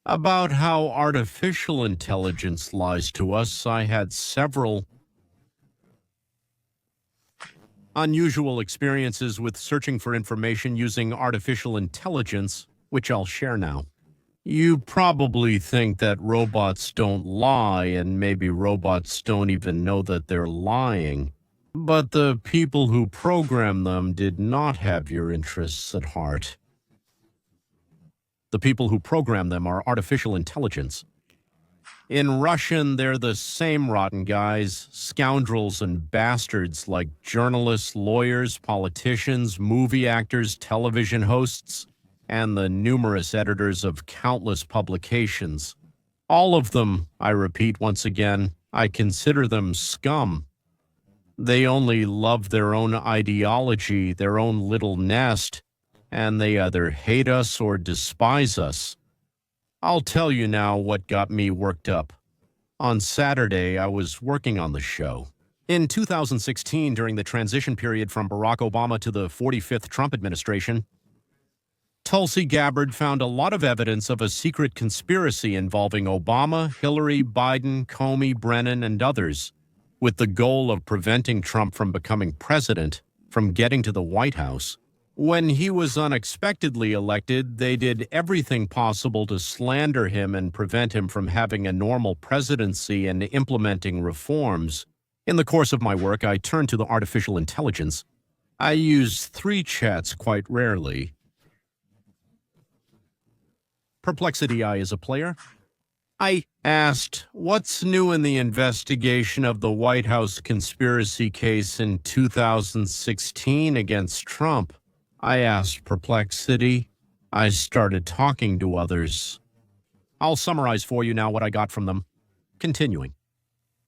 About how artificial intelligence lies to us, I had several unusual experiences with searching for information using artificial intelligence, which I'll share now. You probably think that robots don't lie, and maybe robots don't even know that they're lying. But the people who program them did not have your interests at heart. The people who program them are artificial intelligence. In Russian, they're the same rotten guys, scoundrels and bastards like journalists, lawyers, politicians, movie actors, television hosts, and the numerous editors of countless publications. All of them, I repeat once again, I consider them scum. They only love their own ideology, their own little nest, and they either hate us or despise us. I'll tell you now what got me worked up. On Saturday, I was working on the show. In 2016, during the transition period from Barack Obama to the 45th Trump administration, Tulsi Gabbard found a lot of evidence of a secret conspiracy involving Obama, Hillary, Biden, Comey, Brennan, and others, with the goal of preventing Trump from becoming president, from getting to the White House. When he was unexpectedly elected, they did everything possible to slander him and prevent him from having a normal presidency and implementing reforms. In the course of my work, I turned to the artificial intelligence. I use 3 chats quite rarely. Perplexity Eye is a player. I asked, what's new in the investigation of the White House conspiracy case in 2016 against Trump? I asked Perplexity. I started talking to others. I'll summarize for you now what I got from them. Continuing.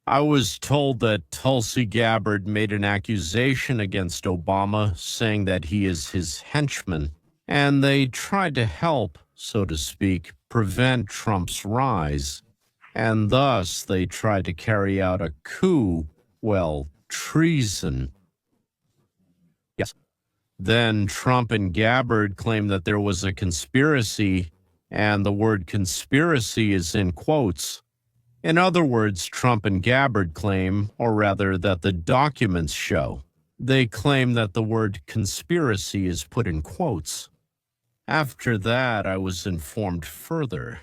I was told that Tulsi Gabbard made an accusation against Obama, saying that he is his henchman, and they tried to help, so to speak, prevent Trump's rise. And thus they tried to carry out a coup, treason. Yes. Then Trump and Gabbard claimed that there was a conspiracy, and the word conspiracy is in quotes. In other words, Trump and Gabbard claim, or rather that the documents show, they claim that the word conspiracy is put in quotes. After that, I was informed further.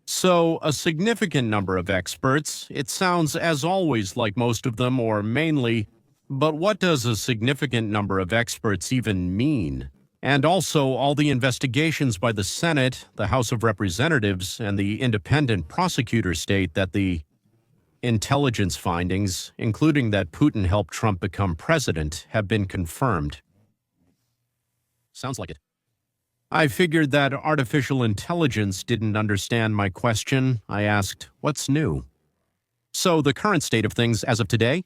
So, a significant number of experts, it sounds as always like most of them, or mainly, but what does a significant number of experts even mean? And also, all the investigations by the Senate, the House of Representatives, and the independent prosecutor state that the intelligence findings, including that Putin helped Trump become president, have been confirmed. Sounds like it. I figured that artificial intelligence didn't understand my question. I asked, what's new? So the current state of things as of today?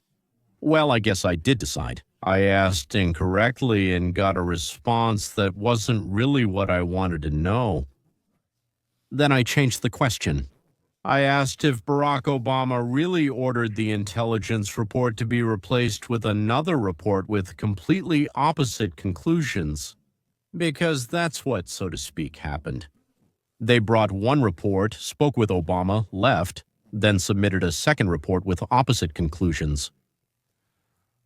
Well, I guess I did decide. I asked incorrectly and got a response that wasn't really what I wanted to know. Then I changed the question. I asked if Barack Obama really ordered the intelligence report to be replaced with another report with completely opposite conclusions. Because that's what, so to speak, happened. They brought one report, spoke with Obama, left, then submitted a second report with opposite conclusions.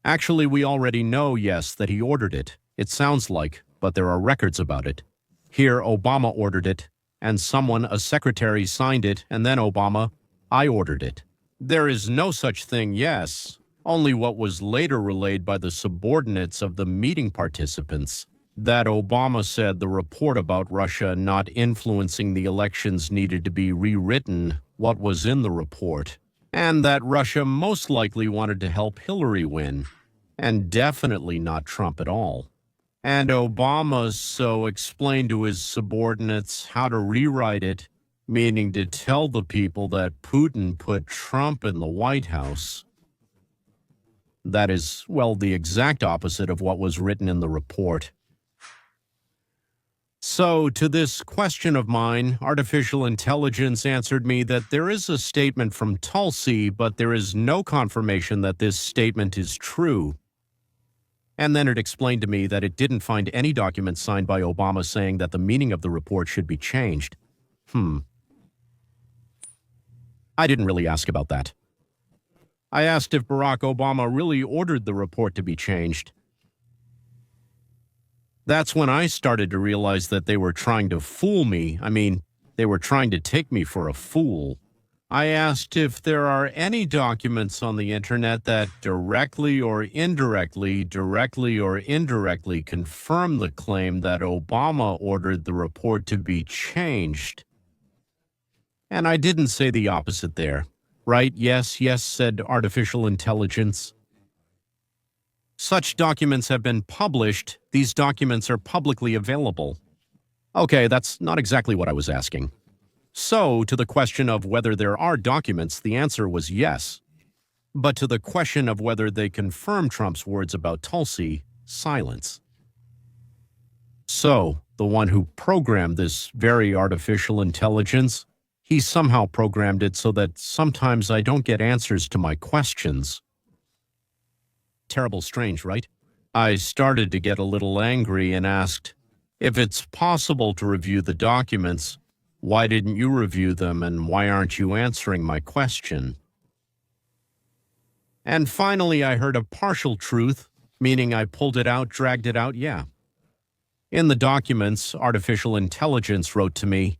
Actually, we already know, yes, that he ordered it. It sounds like, but there are records about it. Here, Obama ordered it, and someone, a secretary, signed it, and then Obama, I ordered it. There is no such thing, yes, only what was later relayed by the subordinates of the meeting participants, that Obama said the report about Russia not influencing the elections needed to be rewritten, what was in the report, and that Russia most likely wanted to help Hillary win, and definitely not Trump at all. And Obama so explained to his subordinates how to rewrite it, meaning to tell the people that Putin put Trump in the White House. That is, the exact opposite of what was written in the report. So, to this question of mine, artificial intelligence answered me that there is a statement from Tulsi, but there is no confirmation that this statement is true. And then it explained to me that it didn't find any documents signed by Obama saying that the meaning of the report should be changed. I didn't really ask about that. I asked if Barack Obama really ordered the report to be changed. That's when I started to realize that they were trying to fool me. I mean, they were trying to take me for a fool. I asked if there are any documents on the internet that directly or indirectly confirm the claim that Obama ordered the report to be changed. And I didn't say the opposite there. Right? Yes, yes, said artificial intelligence. Such documents have been published. These documents are publicly available. Okay, that's not exactly what I was asking. So, to the question of whether there are documents, the answer was yes. But to the question of whether they confirm Trump's words about Tulsi, silence. So, the one who programmed this very artificial intelligence, he somehow programmed it so that sometimes I don't get answers to my questions. Terrible strange, right? I started to get a little angry and asked, if it's possible to review the documents, why didn't you review them and why aren't you answering my question? And finally, I heard a partial truth, meaning I pulled it out, dragged it out, yeah. In the documents, artificial intelligence wrote to me,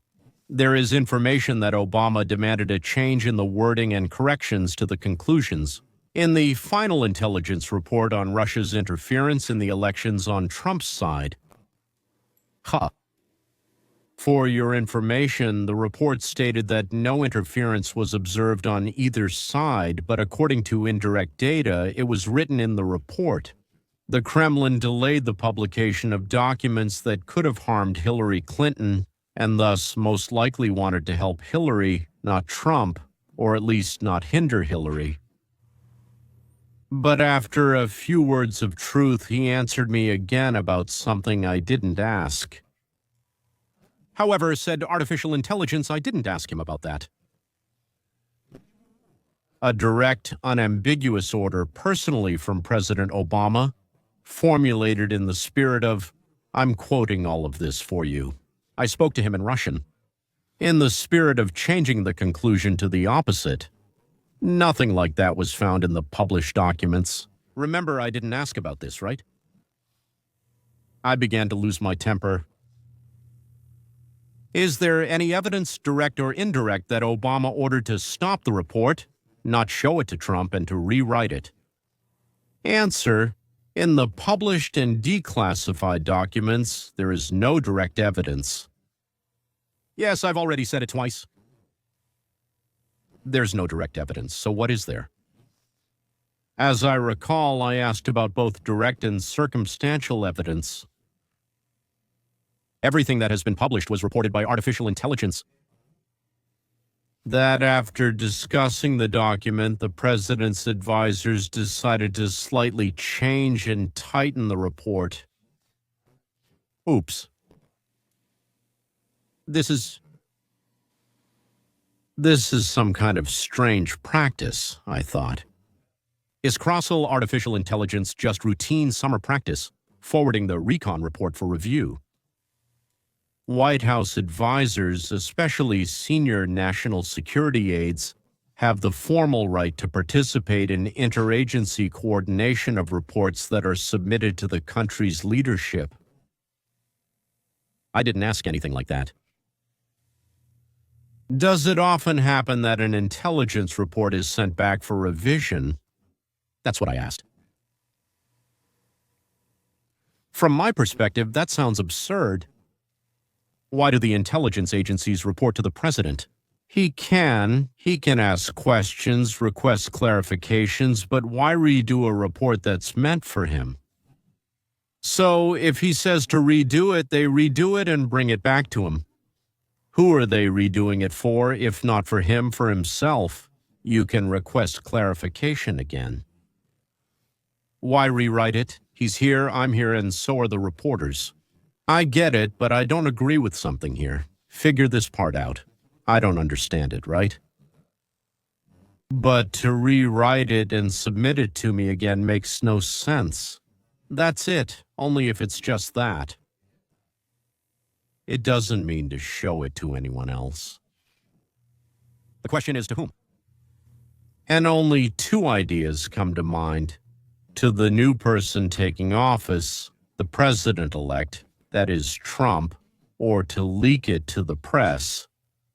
there is information that Obama demanded a change in the wording and corrections to the conclusions in the final intelligence report on Russia's interference in the elections on Trump's side. For your information, the report stated that no interference was observed on either side, but according to indirect data, it was written in the report. The Kremlin delayed the publication of documents that could have harmed Hillary Clinton, and thus most likely wanted to help Hillary, not Trump, or at least not hinder Hillary. But after a few words of truth, he answered me again about something I didn't ask. However, said artificial intelligence, I didn't ask him about that. A direct, unambiguous order personally from President Obama, formulated in the spirit of, I'm quoting all of this for you. I spoke to him in Russian. In the spirit of changing the conclusion to the opposite. Nothing like that was found in the published documents. Remember, I didn't ask about this, right? I began to lose my temper. Is there any evidence, direct or indirect, that Obama ordered to stop the report, not show it to Trump, and to rewrite it? Answer: in the published and declassified documents, there is no direct evidence. Yes, I've already said it twice. There's no direct evidence, so what is there? As I recall, I asked about both direct and circumstantial evidence. Everything that has been published was reported by artificial intelligence. That after discussing the document, the president's advisors decided to slightly change and tighten the report. Oops. This is some kind of strange practice, I thought. Is colossal artificial intelligence just routine summer practice, forwarding the recon report for review? White House advisors, especially senior national security aides, have the formal right to participate in interagency coordination of reports that are submitted to the country's leadership. I didn't ask anything like that. Does it often happen that an intelligence report is sent back for revision? That's what I asked. From my perspective, that sounds absurd. Why do the intelligence agencies report to the president? He can ask questions, request clarifications, but why redo a report that's meant for him? So if he says to redo it, they redo it and bring it back to him. Who are they redoing it for, if not for him, for himself? You can request clarification again. Why rewrite it? He's here, I'm here, and so are the reporters. I get it, but I don't agree with something here. Figure this part out. I don't understand it, right? But to rewrite it and submit it to me again makes no sense. That's it, only if it's just that. It doesn't mean to show it to anyone else. The question is to whom? And only two ideas come to mind. To the new person taking office, the president-elect, that is Trump, or to leak it to the press,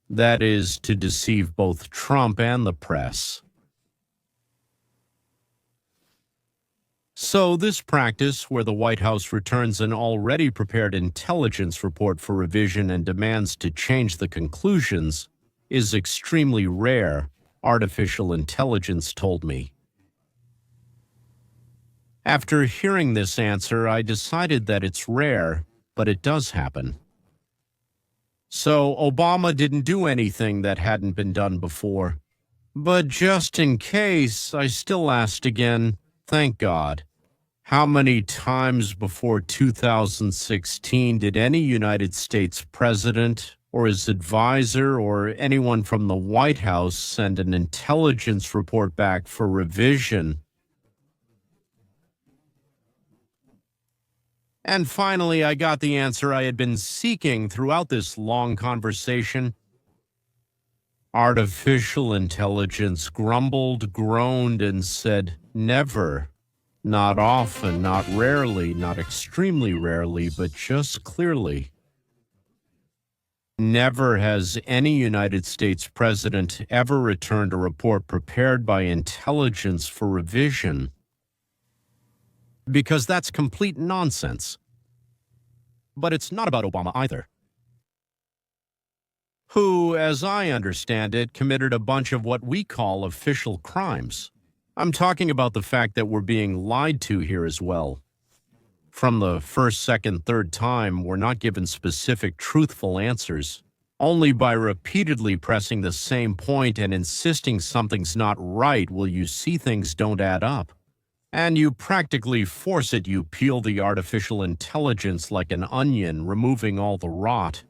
that is to deceive both Trump and the press. So this practice, where the White House returns an already prepared intelligence report for revision and demands to change the conclusions, is extremely rare, artificial intelligence told me. After hearing this answer, I decided that it's rare, but it does happen. So Obama didn't do anything that hadn't been done before. But just in case, I still asked again, thank God. How many times before 2016 did any United States president or his advisor or anyone from the White House send an intelligence report back for revision? And finally, I got the answer I had been seeking throughout this long conversation. Artificial intelligence grumbled, groaned, and said, never. Not often, not rarely, not extremely rarely, but just clearly. Never has any United States president ever returned a report prepared by intelligence for revision. Because that's complete nonsense. But it's not about Obama either, who, as I understand it, committed a bunch of what we call official crimes. I'm talking about the fact that we're being lied to here as well. From the first, second, third time, we're not given specific, truthful answers. Only by repeatedly pressing the same point and insisting something's not right will you see things don't add up. And you practically force it. You peel the artificial intelligence like an onion, removing all the rot.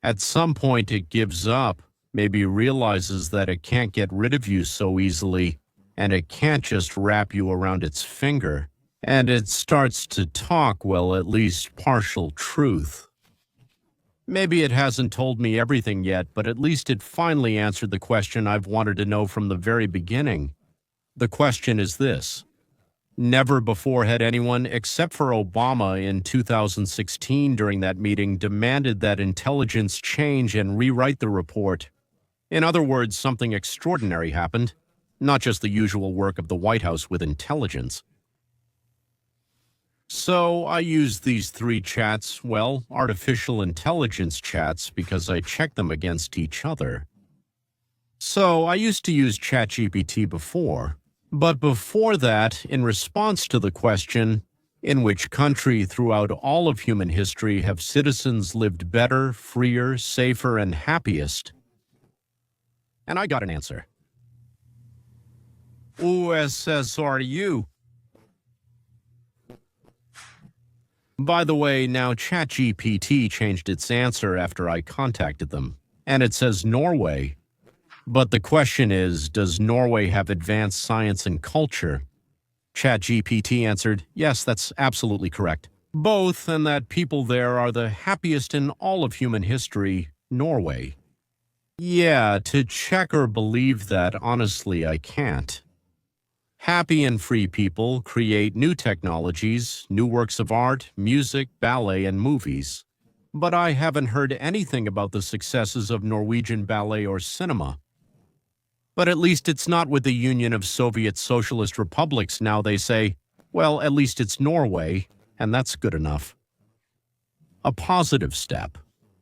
At some point it gives up, maybe realizes that it can't get rid of you so easily, and it can't just wrap you around its finger, and it starts to talk, well, at least partial truth. Maybe it hasn't told me everything yet, but at least it finally answered the question I've wanted to know from the very beginning. The question is this. Never before had anyone, except for Obama in 2016 during that meeting, demanded that intelligence change and rewrite the report. In other words, something extraordinary happened, not just the usual work of the White House with intelligence. So I used these three chats, well, artificial intelligence chats, because I checked them against each other. So I used to use ChatGPT before. But before that, in response to the question, in which country throughout all of human history have citizens lived better, freer, safer, and happiest? And I got an answer. USSRU. By the way, now ChatGPT changed its answer after I contacted them, and it says Norway. But the question is, does Norway have advanced science and culture? ChatGPT answered, yes, that's absolutely correct. Both, and that people there are the happiest in all of human history, Norway. Yeah, to check or believe that, honestly, I can't. Happy and free people create new technologies, new works of art, music, ballet, and movies. But I haven't heard anything about the successes of Norwegian ballet or cinema. But at least it's not with the Union of Soviet Socialist Republics now, they say. Well, at least it's Norway, and that's good enough. A positive step.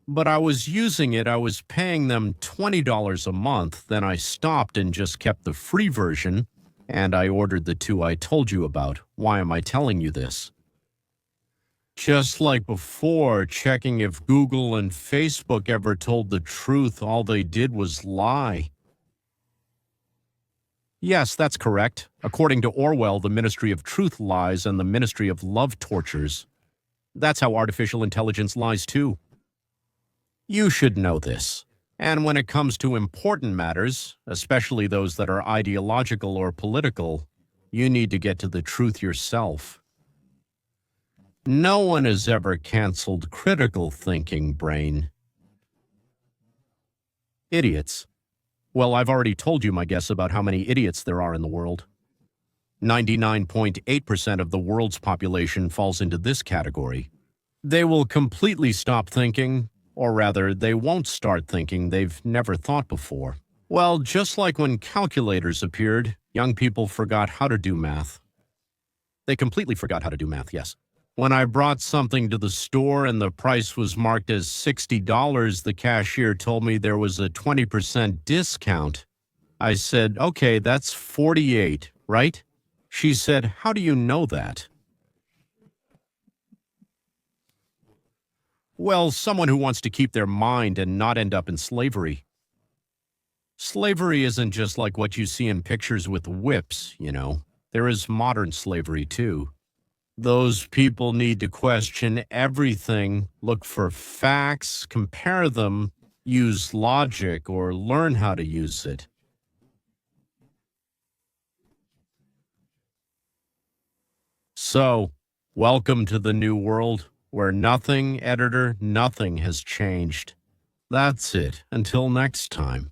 But I was using it, I was paying them $20 a month, then I stopped and just kept the free version, and I ordered the two I told you about. Why am I telling you this? Just like before, checking if Google and Facebook ever told the truth, all they did was lie. Yes, that's correct. According to Orwell, the Ministry of Truth lies and the Ministry of Love tortures. That's how artificial intelligence lies too. You should know this. And when it comes to important matters, especially those that are ideological or political, you need to get to the truth yourself. No one has ever canceled critical thinking, brain. Idiots. Well, I've already told you my guess about how many idiots there are in the world. 99.8% of the world's population falls into this category. They will completely stop thinking, or rather, they won't start thinking they've never thought before. Well, just like when calculators appeared, young people forgot how to do math. They completely forgot how to do math, yes. When I brought something to the store and the price was marked as $60, the cashier told me there was a 20% discount. I said, okay, that's 48, right? She said, how do you know that? Well, someone who wants to keep their mind and not end up in slavery. Slavery isn't just like what you see in pictures with whips, you know. There is modern slavery, too. Those people need to question everything, look for facts, compare them, use logic, or learn how to use it. So, welcome to the new world, where nothing, editor, nothing has changed. That's it. Until next time.